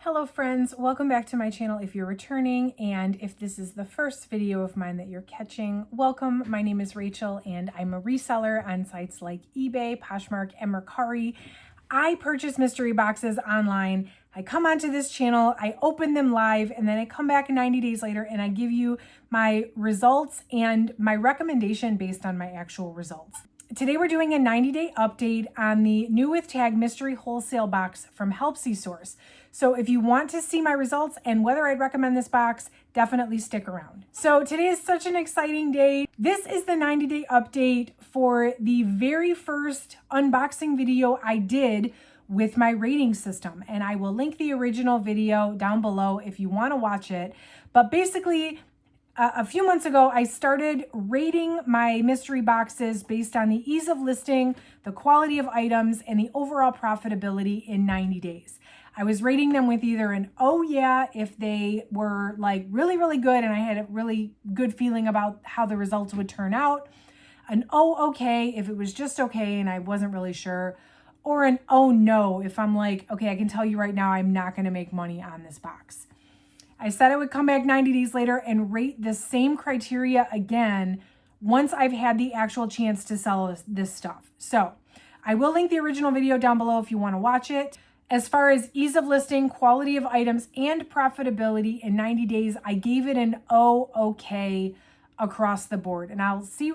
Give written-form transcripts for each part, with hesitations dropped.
Hello friends, welcome back to my channel if you're returning, and if this is the first video of mine that you're catching, welcome. My name is Rachel and I'm a reseller on sites like eBay, Poshmark, and Mercari. I purchase mystery boxes online. I come onto this channel, I open them live, and then I come back 90 days later and I give you my results and my recommendation based on my actual results. Today we're doing a 90-day update on the new with tag mystery wholesale box from Helpsy source. So if you want to see my results and whether I'd recommend this box, definitely stick around. So today is such an exciting day. This is the 90-day update for the very first unboxing video I did with my rating system. And I will link the original video down below if you want to watch it. But basically, a few months ago, I started rating my mystery boxes based on the ease of listing, the quality of items, and the overall profitability in 90 days. I was rating them with either an oh yeah, if they were like really, really good and I had a really good feeling about how the results would turn out, an oh okay if it was just okay and I wasn't really sure, or an oh no if I'm like, okay, I can tell you right now I'm not going to make money on this box. I said I would come back 90 days later and rate the same criteria again once I've had the actual chance to sell this stuff. So I will link the original video down below if you want to watch it. As far as ease of listing, quality of items, and profitability in 90 days, I gave it an oh okay across the board. And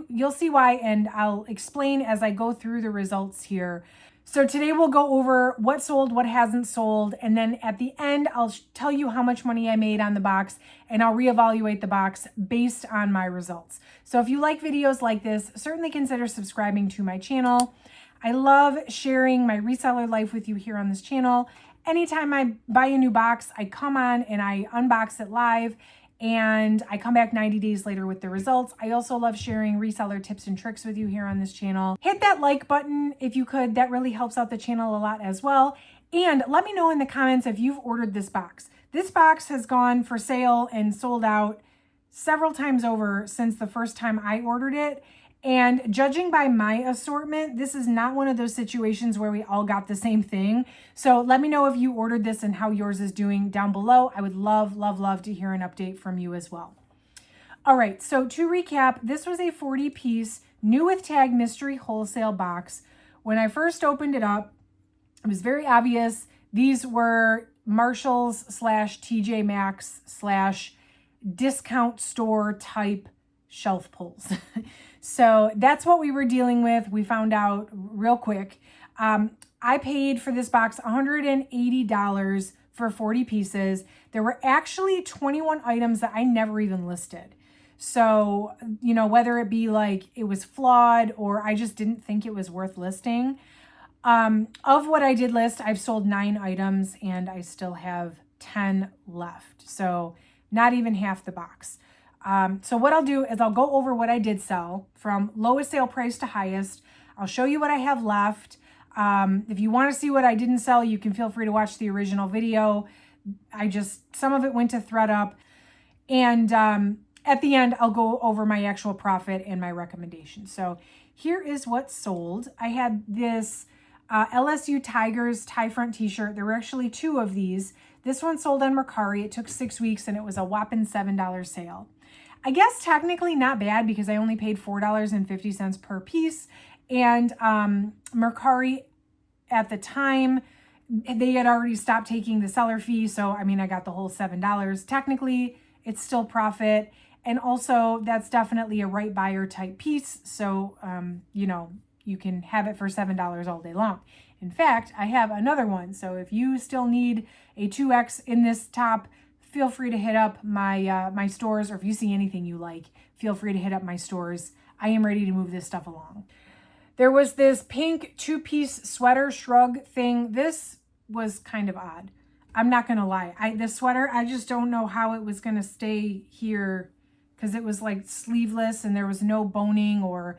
you'll see why, and I'll explain as I go through the results here. So today we'll go over what sold, what hasn't sold, and then at the end, I'll tell you how much money I made on the box, and I'll reevaluate the box based on my results. So if you like videos like this, certainly consider subscribing to my channel. I love sharing my reseller life with you here on this channel. Anytime I buy a new box, I come on and I unbox it live, and I come back 90 days later with the results. I also love sharing reseller tips and tricks with you here on this channel. Hit that like button if you could. That really helps out the channel a lot as well. And let me know in the comments if you've ordered this box. This box has gone for sale and sold out several times over since the first time I ordered it. And judging by my assortment, this is not one of those situations where we all got the same thing. So let me know if you ordered this and how yours is doing down below. I would love, love, love to hear an update from you as well. All right, so to recap, this was a 40-piece new with tag mystery wholesale box. When I first opened it up, it was very obvious. These were Marshalls / TJ Maxx / discount store type shelf pulls. So that's what we were dealing with. We found out real quick. I paid for this box $180 for 40 pieces. There were actually 21 items that I never even listed. So, you know, whether it be like it was flawed or I just didn't think it was worth listing. Of what I did list, I've sold 9 items and I still have 10 left. So not even half the box. So what I'll do is I'll go over what I did sell from lowest sale price to highest. I'll show you what I have left. If you want to see what I didn't sell, you can feel free to watch the original video. Some of it went to ThredUp. And at the end, I'll go over my actual profit and my recommendation. So here is what sold. I had this LSU Tigers tie front t-shirt. There were actually 2 of these. This one sold on Mercari. It took 6 weeks and it was a whopping $7 sale. I guess technically not bad because I only paid $4.50 per piece. And Mercari at the time, they had already stopped taking the seller fee. So, I mean, I got the whole $7. Technically, it's still profit. And also, that's definitely a right buyer type piece. So, you know, you can have it for $7 all day long. In fact, I have another one. So if you still need a 2X in this top, feel free to hit up my stores, or if you see anything you like, feel free to hit up my stores. I am ready to move this stuff along. There was this pink 2-piece sweater shrug thing. This was kind of odd. I'm not going to lie. This sweater, I just don't know how it was going to stay here because it was like sleeveless and there was no boning or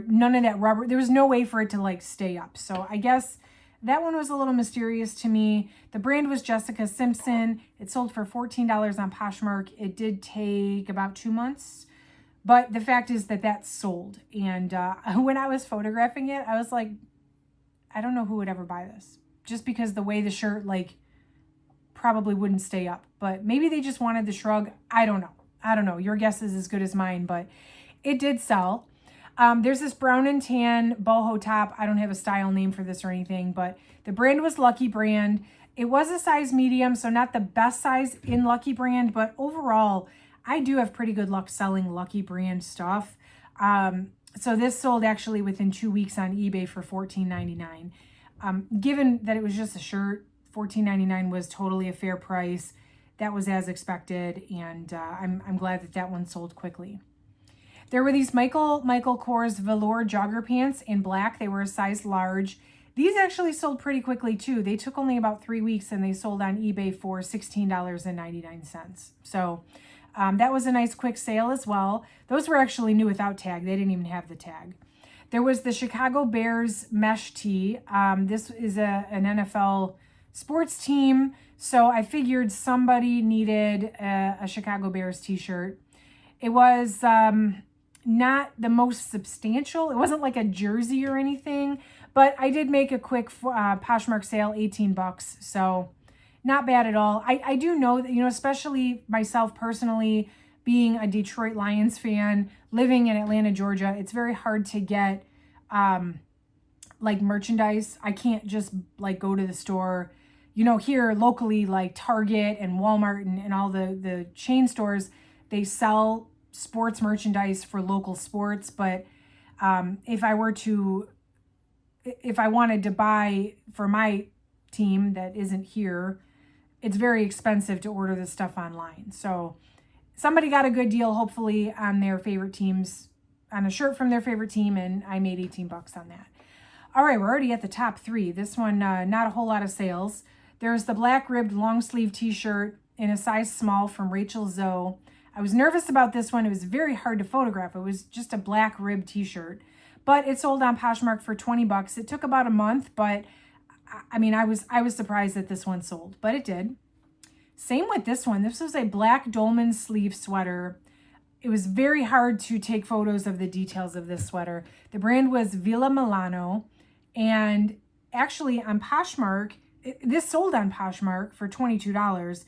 none of that rubber. There was no way for it to like stay up. So I guess that one was a little mysterious to me. The brand was Jessica Simpson. It sold for $14 on Poshmark. It did take about 2 months, but the fact is that that sold. And when I was photographing it, I was like, I don't know who would ever buy this, just because the way the shirt like probably wouldn't stay up, but maybe they just wanted the shrug. I don't know. Your guess is as good as mine, but it did sell. There's this brown and tan boho top. I don't have a style name for this or anything, but the brand was Lucky Brand. It was a size medium, so not the best size in Lucky Brand, but overall, I do have pretty good luck selling Lucky Brand stuff. So this sold actually within 2 weeks on eBay for $14.99. Given that it was just a shirt, $14.99 was totally a fair price. That was as expected, and I'm glad that one sold quickly. There were these Michael Kors velour jogger pants in black. They were a size large. These actually sold pretty quickly too. They took only about 3 weeks and they sold on eBay for $16.99. So that was a nice quick sale as well. Those were actually new without tag. They didn't even have the tag. There was the Chicago Bears mesh tee. This is an NFL sports team. So I figured somebody needed a Chicago Bears t-shirt. It was not the most substantial. It wasn't like a jersey or anything, but I did make a quick Poshmark sale, $18. So not bad at all. I do know that, especially myself personally, being a Detroit Lions fan, living in Atlanta, Georgia, it's very hard to get like merchandise. I can't just like go to the store, here locally, like Target and Walmart and all the chain stores, they sell sports merchandise for local sports. But if I wanted to buy for my team that isn't here, it's very expensive to order this stuff online. So somebody got a good deal, hopefully, on their favorite teams, on a shirt from their favorite team, and I made $18 on that. All right, we're already at the top 3. This one, not a whole lot of sales. There's the black ribbed long sleeve t-shirt in a size small from Rachel Zoe. I was nervous about this one. It was very hard to photograph. It was just a black ribbed t-shirt, but it sold on Poshmark for $20. It took about a month, but I mean, I was surprised that this one sold, but it did. Same with this one. This was a black dolman sleeve sweater. It was very hard to take photos of the details of this sweater. The brand was Villa Milano, and actually on Poshmark, this sold on Poshmark for $22.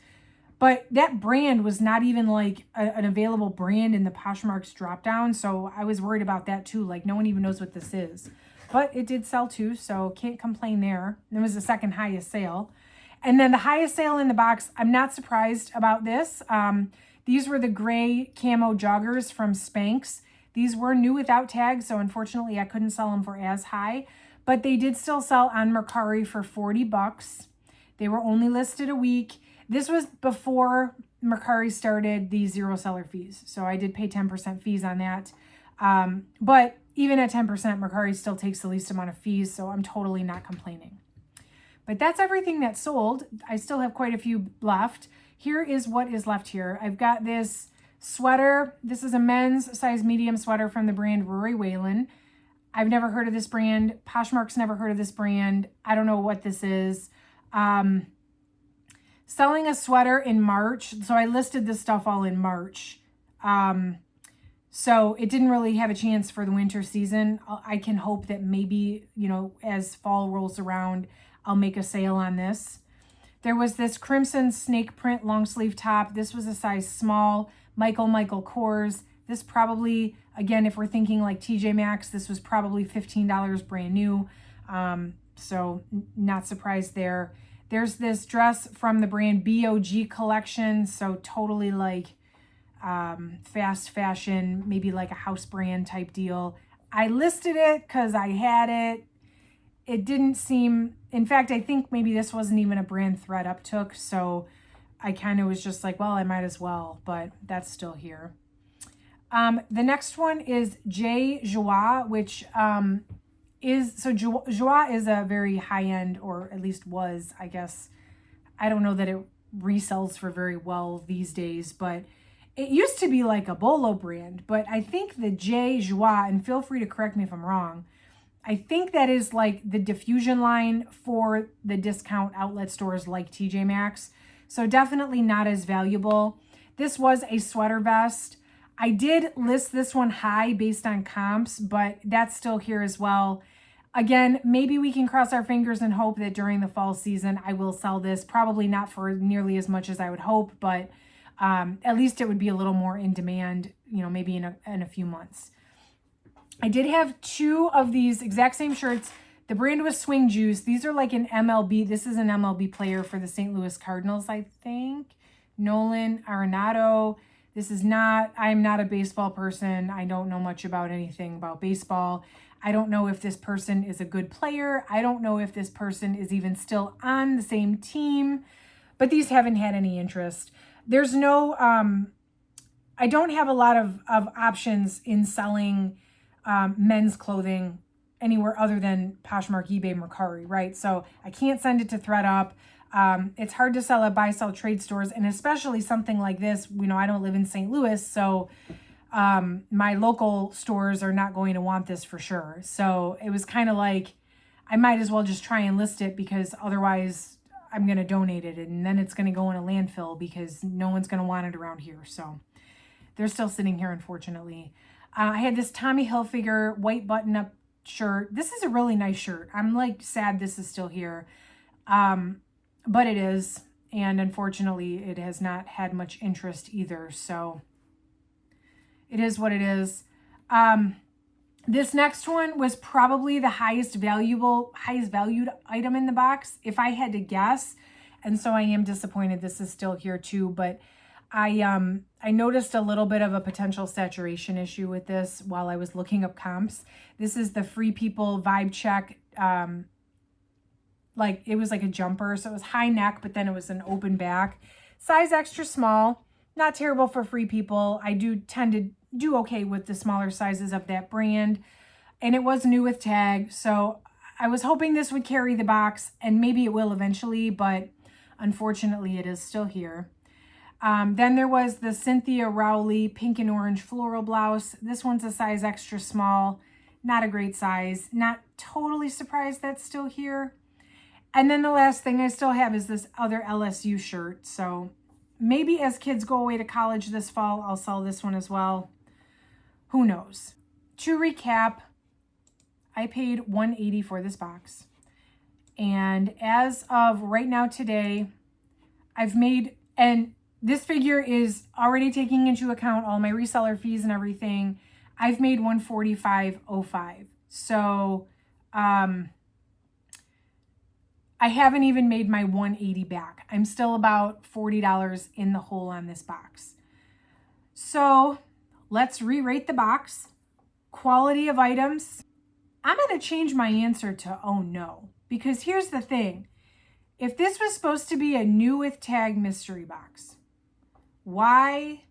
But that brand was not even like an available brand in the Poshmark's dropdown. So I was worried about that too. Like no one even knows what this is. But it did sell too, so can't complain there. It was the second highest sale. And then the highest sale in the box, I'm not surprised about this. These were the gray camo joggers from Spanx. These were new without tags, so unfortunately I couldn't sell them for as high. But they did still sell on Mercari for $40. They were only listed a week. This was before Mercari started the zero seller fees. So I did pay 10% fees on that. But even at 10%, Mercari still takes the least amount of fees. So I'm totally not complaining. But that's everything that sold. I still have quite a few left. Here is what is left here. I've got this sweater. This is a men's size medium sweater from the brand Rory Whalen. I've never heard of this brand. Poshmark's never heard of this brand. I don't know what this is. Selling a sweater in March. So I listed this stuff all in March. So it didn't really have a chance for the winter season. I can hope that maybe, as fall rolls around, I'll make a sale on this. There was this crimson snake print long sleeve top. This was a size small. Michael Kors. This probably, again, if we're thinking like TJ Maxx, this was probably $15 brand new. So not surprised there. There's this dress from the brand BOG collection. So totally like fast fashion, maybe like a house brand type deal. I listed it because I had it. It didn't seem, in fact, I think maybe this wasn't even a brand thread uptook. So I kind of was just like, well, I might as well, but that's still here. The next one is J Joie, which Joie is a very high-end, or at least was, I guess. I don't know that it resells for very well these days, but it used to be like a Bolo brand. But I think the J Joie, and feel free to correct me if I'm wrong, I think that is like the diffusion line for the discount outlet stores like TJ Maxx. So definitely not as valuable. This was a sweater vest. I did list this one high based on comps, but that's still here as well. Again, maybe we can cross our fingers and hope that during the fall season, I will sell this. Probably not for nearly as much as I would hope, but at least it would be a little more in demand, maybe in a few months. I did have 2 of these exact same shirts. The brand was Swing Juice. These are like an MLB. This is an MLB player for the St. Louis Cardinals, I think. Nolan Arenado. I'm not a baseball person. I don't know much about anything about baseball. I don't know if this person is a good player. I don't know if this person is even still on the same team, but these haven't had any interest. There's no, I don't have a lot of options in selling men's clothing anywhere other than Poshmark, eBay, Mercari, right? So I can't send it to ThredUp. It's hard to sell at buy-sell trade stores, and especially something like this. I don't live in St. Louis, so my local stores are not going to want this for sure. So it was kind of like, I might as well just try and list it, because otherwise I'm going to donate it, and then it's going to go in a landfill because no one's going to want it around here. So they're still sitting here, unfortunately. I had this Tommy Hilfiger white button-up shirt. This is a really nice shirt. I'm like sad this is still here. But it is, and unfortunately it has not had much interest either. So it is what it is. This next one was probably the highest valued item in the box, if I had to guess. And so I am disappointed this is still here too, but I noticed a little bit of a potential saturation issue with this while I was looking up comps. This is the Free People Vibe Check. It was like a jumper. So it was high neck, but then it was an open back. Size extra small. Not terrible for Free People. I do tend to do okay with the smaller sizes of that brand. And it was new with tag. So I was hoping this would carry the box, and maybe it will eventually, but unfortunately it is still here. Then there was the Cynthia Rowley pink and orange floral blouse. This one's a size extra small. Not a great size. Not totally surprised that's still here. And then the last thing I still have is this other LSU shirt. So maybe as kids go away to college this fall, I'll sell this one as well. Who knows? To recap, I paid $180 for this box. And as of right now today, I've made, and this figure is already taking into account all my reseller fees and everything, I've made $145.05. So I haven't even made my $180 back. I'm still about $40 in the hole on this box. So let's re-rate the box. Quality of items. I'm going to change my answer to oh no. Because here's the thing. If this was supposed to be a new with tag mystery box, why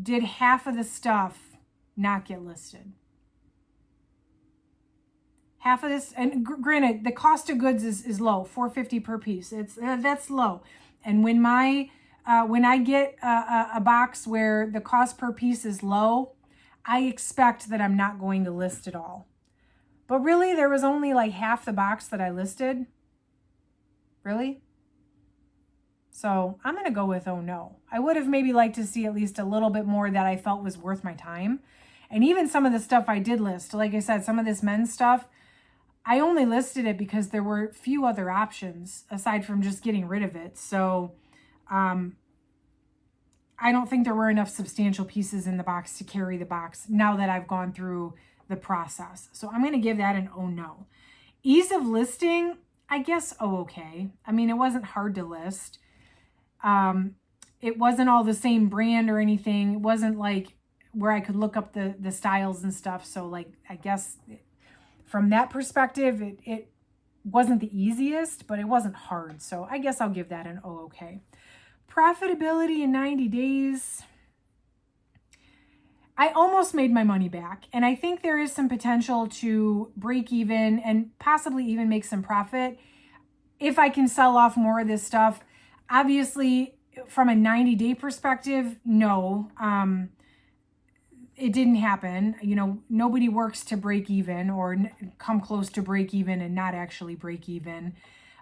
did half of the stuff not get listed? Half of this, and granted, the cost of goods is low, $4.50 per piece. That's low. And when I get a box where the cost per piece is low, I expect that I'm not going to list it all. But really, there was only like half the box that I listed. Really? So I'm going to go with oh no. I would have maybe liked to see at least a little bit more that I felt was worth my time. And even some of the stuff I did list, like I said, some of this men's stuff, I only listed it because there were few other options aside from just getting rid of it. So I don't think there were enough substantial pieces in the box to carry the box now that I've gone through the process. So I'm going to give that an oh no. Ease of listing, I guess oh okay. I mean, it wasn't hard to list. It wasn't all the same brand or anything. It wasn't like where I could look up the styles and stuff. So like, I guess from that perspective, it wasn't the easiest, but it wasn't hard. So I guess I'll give that an oh okay. Profitability in 90 days. I almost made my money back, and I think there is some potential to break even and possibly even make some profit if I can sell off more of this stuff. Obviously, from a 90-day perspective, no, it didn't happen. You know, nobody works to break even or come close to break even and not actually break even.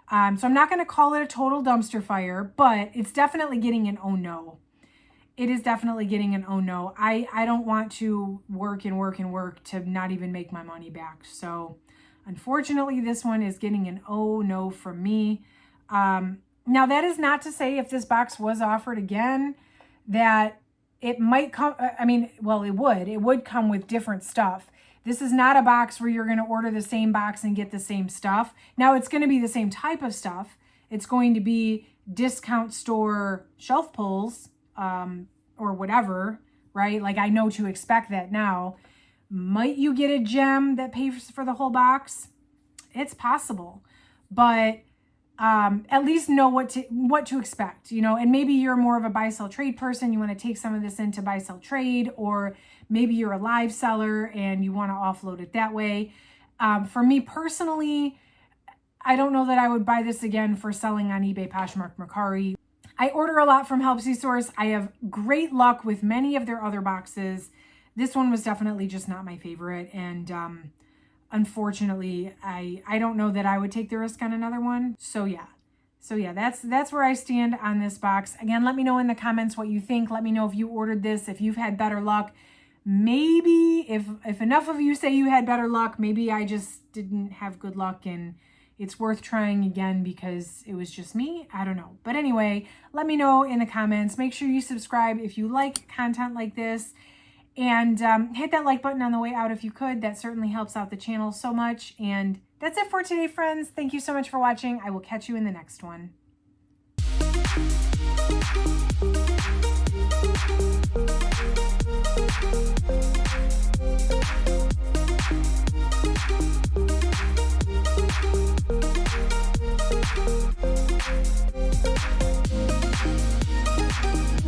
So I'm not going to call it a total dumpster fire, but it's definitely getting an oh no. It is definitely getting an oh no. I don't want to work and work and work to not even make my money back. So Unfortunately, this one is getting an oh no from me. Now, that is not to say if this box was offered again that it might come, I mean, well, it would come with different stuff. This is not a box where you're going to order the same box and get the same stuff. Now, it's going to be the same type of stuff. It's going to be discount store shelf pulls or whatever, right? Like, I know to expect that now. Might you get a gem that pays for the whole box? It's possible, but at least know what to expect, you know. And maybe you're more of a buy sell trade person, you want to take some of this into buy sell trade, or maybe you're a live seller and you want to offload it that way. For me personally, I don't know that I would buy this again for selling on eBay, Poshmark, Mercari. I order a lot from Helpsy stores. I have great luck with many of their other boxes. This one was definitely just not my favorite, and unfortunately, I don't know that I would take the risk on another one. So yeah, that's where I stand on this box. Again, let me know in the comments what you think. Let me know if you ordered this, if you've had better luck. Maybe if enough of you say you had better luck, maybe I just didn't have good luck and it's worth trying again because it was just me. I don't know. But anyway, let me know in the comments. Make sure you subscribe if you like content like this. And hit that like button on the way out if you could. That certainly helps out the channel so much. And that's it for today, friends. Thank you so much for watching. I will catch you in the next one.